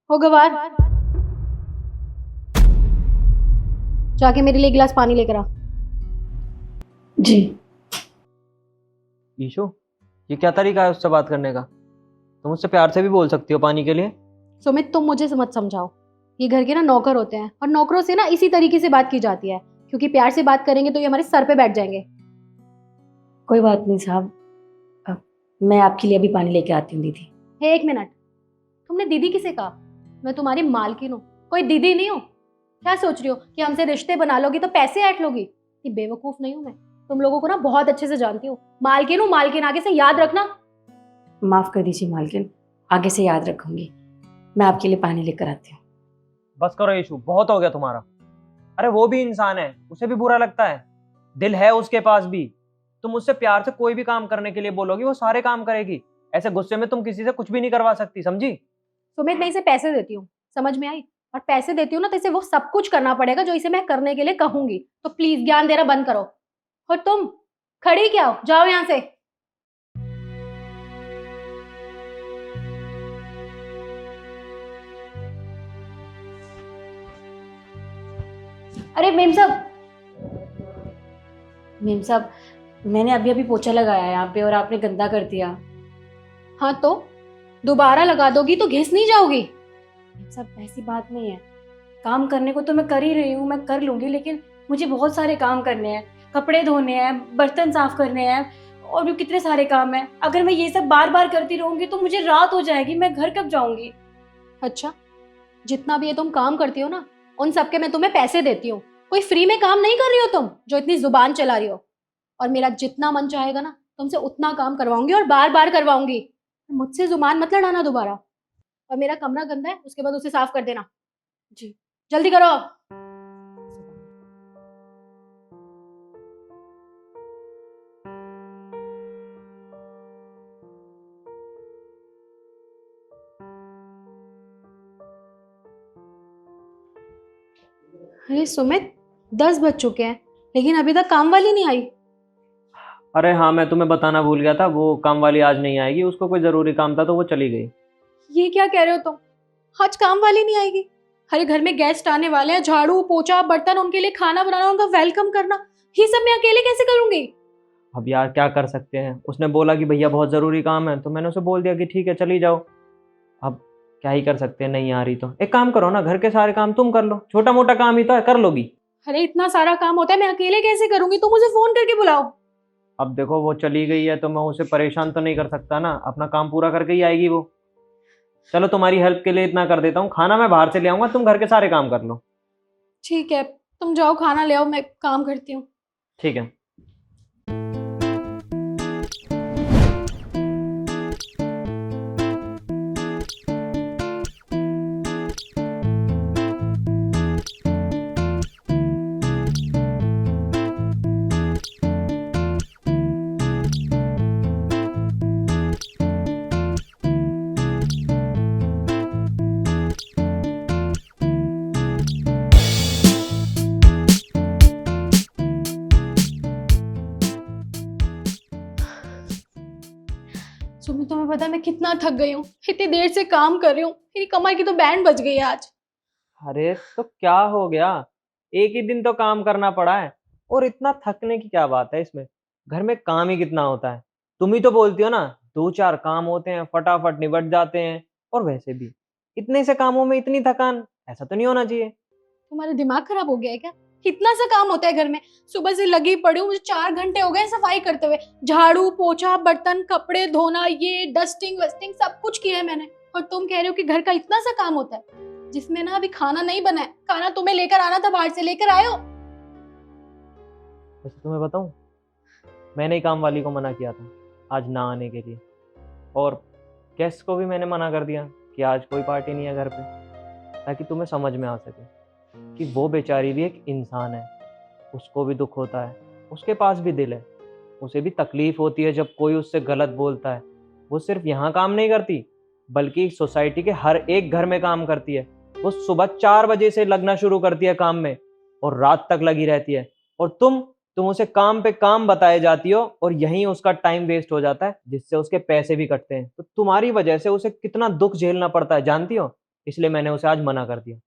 हो गवार, जाके मेरे लिए एक गिलास पानी लेकर आ। जी। ईशु, ये क्या तरीका है उससे बात करने का? तुम उससे प्यार से भी बोल सकती हो पानी के लिए। सुमित, तुम मुझे मत समझाओ। ये घर के ना नौकर होते हैं और नौकरों से ना इसी तरीके से बात की जाती है, क्योंकि प्यार से बात करेंगे तो ये हमारे सर पे बैठ जाएंगे। कोई बात नहीं साहब, अब मैं आपके लिए अभी पानी लेके आती हूँ दीदी। हे, एक मिनट। तुमने दीदी किसे कहा? मैं तुम्हारी मालकिन हूँ, कोई दीदी नहीं हूँ। क्या सोच रही हो कि हमसे रिश्ते बना लोगी तो पैसे ऐंठ लोगी? ये बेवकूफ नहीं हूँ मैं। तुम लोगों को ना बहुत अच्छे से जानती हूँ। मालकिन हूँ, मालकिन आगे से याद रखना। माफ कर दीजिए मालकिन, आगे से याद रखूंगी। मैं आपके लिए पानी लेकर आती हूँ। बस करो ईशु, बहुत हो गया तुम्हारा। अरे वो भी इंसान है, उसे भी बुरा लगता है, दिल है उसके पास भी। तुम उससे प्यार से कोई भी काम करने के लिए बोलोगी, वो सारे काम करेगी। ऐसे गुस्से में तुम किसी से कुछ भी नहीं करवा सकती, समझी? सुमित, मैं इसे पैसे देती हूँ, समझ में आई? और पैसे देती हूँ ना तो इसे वो सब कुछ करना पड़ेगा जो इसे मैं करने के लिए कहूंगी। तो प्लीज ज्ञान देना बंद करो। और तुम खड़ी क्या हो? जाओ यहाँ से। अरे मेम साहब, मैंने अभी अभी पोछा लगाया है यहाँ पे और आपने गंदा कर दिया। हाँ तो दोबारा लगा दोगी तो घिस नहीं जाओगी? मेम साहब ऐसी बात नहीं है, काम करने को तो मैं कर ही रही हूँ, मैं कर लूंगी, लेकिन मुझे बहुत सारे काम करने हैं। कपड़े धोने हैं, बर्तन साफ करने हैं और भी कितने सारे काम हैं। अगर मैं ये सब बार बार करती रहूंगी तो मुझे रात हो जाएगी, मैं घर कब जाऊंगी। अच्छा, जितना भी ये तुम काम करती हो ना, उन सबके मैं तुम्हें पैसे देती हूँ। कोई फ्री में काम नहीं कर रही हो तुम, जो इतनी जुबान चला रही हो। और मेरा जितना मन चाहेगा ना, तुमसे उतना काम करवाऊंगी और बार बार करवाऊंगी। मुझसे जुबान मत लड़ाना दोबारा। और मेरा कमरा गंदा है, उसके बाद उसे साफ कर देना। जी। जल्दी करो। अरे सुमित, 10 बज चुके हैं लेकिन अभी तक काम वाली नहीं आई। अरे हाँ, मैं तुम्हें बताना भूल गया था, वो काम वाली आज नहीं आएगी, उसको कोई जरूरी काम था तो वो चली गई। ये क्या कह रहे हो तुम? आज काम वाली नहीं आएगी? अरे घर में गेस्ट आने वाले हैं, झाड़ू पोछा बर्तन, उनके लिए खाना बनाना, उनका वेलकम करना, ये सब मैं अकेले कैसे करूंगी? अब यार क्या कर सकते हैं, उसने बोला कि भैया बहुत ज़रूरी काम है, तो मैंने उसे बोल दिया कि ठीक है चली जाओ। अब क्या ही कर सकते हैं, नहीं आ रही तो एक काम करो ना, घर के सारे काम तुम कर लो, छोटा मोटा काम ही तो है, कर लोगी। अरे इतना सारा काम होता है, मैं अकेले कैसे करूंगी? तुम मुझे फोन करके बुलाओ। अब देखो वो चली गई है तो मैं उसे परेशान तो नहीं कर सकता ना, अपना काम पूरा करके ही आएगी वो। चलो तुम्हारी हेल्प के लिए इतना कर देता हूँ, खाना मैं बाहर से ले आऊंगा, तुम घर के सारे काम कर लो। ठीक है, तुम जाओ खाना ले आओ, मैं काम करती हूँ। ठीक है। सुमित, तुम्हें पता है मैं कितना थक गई हूँ? इतनी देर से काम कर रही हूँ, मेरी कमर की तो बैंड बज गई है आज। अरे तो क्या हो गया, एक ही दिन तो काम करना पड़ा है, और इतना थकने की क्या बात है इसमें? घर में काम ही कितना होता है, तुम ही तो बोलती हो ना, दो चार काम होते हैं फटाफट निबट जाते हैं। और वैसे भी इतने से कामों में इतनी थकान, ऐसा तो नहीं होना चाहिए। तुम्हारा दिमाग खराब हो गया है क्या? कितना सा काम होता है घर में? सुबह से लगी पड़ी हूँ, मुझे 4 घंटे हो गए सफाई करते हुए। झाड़ू पोछा बर्तन कपड़े धोना, ये डस्टिंग वस्टिंग सब कुछ किया है मैंने। और तुम कह रहे हो कि घर का इतना सा काम होता है, जिसमें ना अभी खाना नहीं बना है। खाना तुम्हें लेकर आना था, बाहर से लेकर आए हो। वैसे तुम्हें बताऊं, मैंने ही काम वाली को मना किया था आज ना आने के लिए, और गेस्ट को भी मैंने मना कर दिया कि आज कोई पार्टी नहीं है घर पे, ताकि तुम्हें समझ में आ सके कि वो बेचारी भी एक इंसान है, उसको भी दुख होता है, उसके पास भी दिल है, उसे भी तकलीफ होती है जब कोई उससे गलत बोलता है। वो सिर्फ यहाँ काम नहीं करती, बल्कि सोसाइटी के हर एक घर में काम करती है। वो सुबह 4 बजे से लगना शुरू करती है काम में और रात तक लगी रहती है, और तुम उसे काम पे काम बताए जाती हो, और यहीं उसका टाइम वेस्ट हो जाता है, जिससे उसके पैसे भी कटते हैं। तो तुम्हारी वजह से उसे कितना दुख झेलना पड़ता है जानती हो? इसलिए मैंने उसे आज मना कर दिया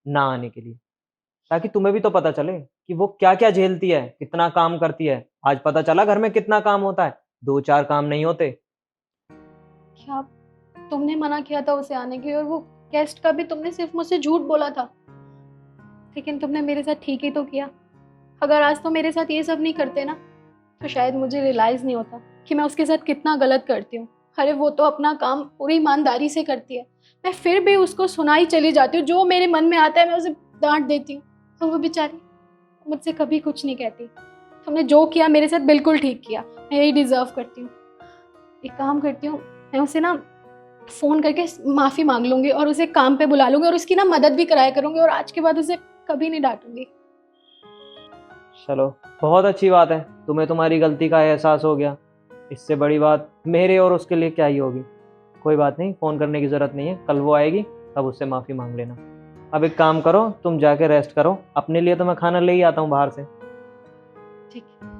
ना आने के लिए, ताकि तुम्हें भी तो पता चले कि वो क्या क्या झेलती है, कितना काम करती है। आज पता चला घर में कितना काम होता है, 2-4 काम नहीं होते। क्या तुमने मना किया था उसे आने के लिए, और वो गेस्ट का भी तुमने सिर्फ मुझसे झूठ बोला था, लेकिन तुमने मेरे साथ ठीक ही तो किया। अगर आज तो मेरे साथ ये सब नहीं करते ना, तो शायद मुझे रियलाइज नहीं होता कि मैं उसके साथ कितना गलत करती हूँ। अरे वो तो अपना काम पूरी ईमानदारी से करती है, मैं फिर भी उसको सुनाई चली जाती हूँ, जो मेरे मन में आता है मैं उसे डांट देती हूँ, तो वो बेचारी मुझसे कभी कुछ नहीं कहती। तुमने जो किया मेरे साथ बिल्कुल ठीक किया, मैं यही डिजर्व करती हूँ। एक काम करती हूँ, मैं उसे ना फ़ोन करके माफ़ी मांग लूँगी और उसे काम पे बुला लूँगी और उसकी ना मदद भी कराया करूँगी, और आज के बाद उसे कभी नहीं डांटूंगी। चलो, बहुत अच्छी बात है, तुम्हें तुम्हारी गलती का एहसास हो गया। इससे बड़ी बात मेरे और उसके लिए क्या ही होगी। कोई बात नहीं, फ़ोन करने की ज़रूरत नहीं है, कल वो आएगी तब उससे माफ़ी मांग लेना। अब एक काम करो, तुम जाके रेस्ट करो, अपने लिए तो मैं खाना ले ही आता हूँ बाहर से। ठीक है।